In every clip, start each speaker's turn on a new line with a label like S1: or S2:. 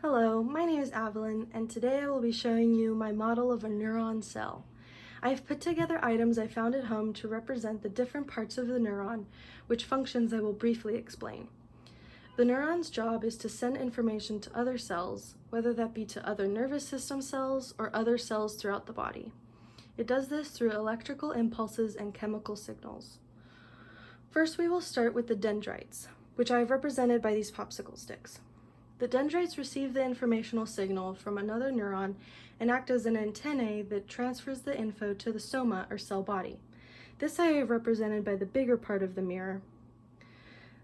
S1: Hello, my name is Avalyn, and today I will be showing you my model of a neuron cell. I have put together items I found at home to represent the different parts of the neuron, which functions I will briefly explain. The neuron's job is to send information to other cells, whether that be to other nervous system cells or other cells throughout the body. It does this through electrical impulses and chemical signals. First, we will start with the dendrites, which I have represented by these popsicle sticks. The dendrites receive the informational signal from another neuron and act as an antennae that transfers the info to the soma or cell body. This I have represented by the bigger part of the mirror.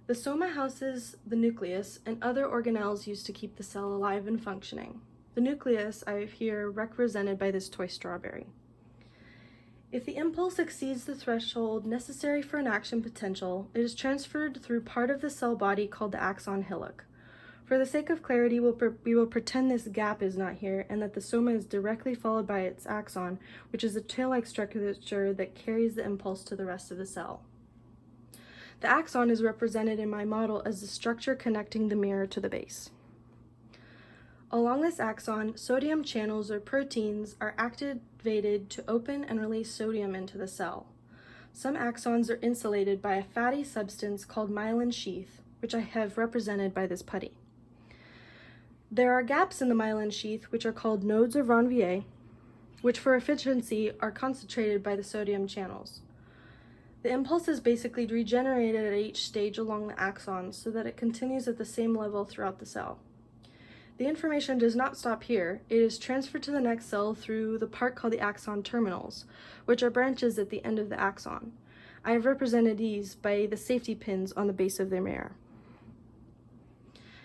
S1: The soma houses the nucleus and other organelles used to keep the cell alive and functioning. The nucleus I have here represented by this toy strawberry. If the impulse exceeds the threshold necessary for an action potential, it is transferred through part of the cell body called the axon hillock. For the sake of clarity, we will pretend this gap is not here and that the soma is directly followed by its axon, which is a tail-like structure that carries the impulse to the rest of the cell. The axon is represented in my model as the structure connecting the mirror to the base. Along this axon, sodium channels or proteins are activated to open and release sodium into the cell. Some axons are insulated by a fatty substance called myelin sheath, which I have represented by this putty. There are gaps in the myelin sheath, which are called nodes of Ranvier, which for efficiency are concentrated by the sodium channels. The impulse is basically regenerated at each stage along the axon so that it continues at the same level throughout the cell. The information does not stop here. It is transferred to the next cell through the part called the axon terminals, which are branches at the end of the axon. I have represented these by the safety pins on the base of their mirror.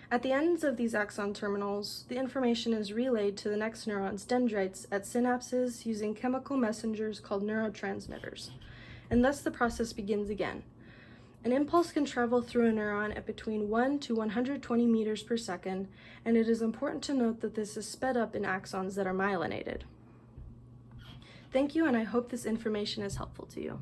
S1: At the ends of these axon terminals, the information is relayed to the next neuron's dendrites at synapses using chemical messengers called neurotransmitters, and thus the process begins again. An impulse can travel through a neuron at between 1 to 120 meters per second, and it is important to note that this is sped up in axons that are myelinated. Thank you, and I hope this information is helpful to you.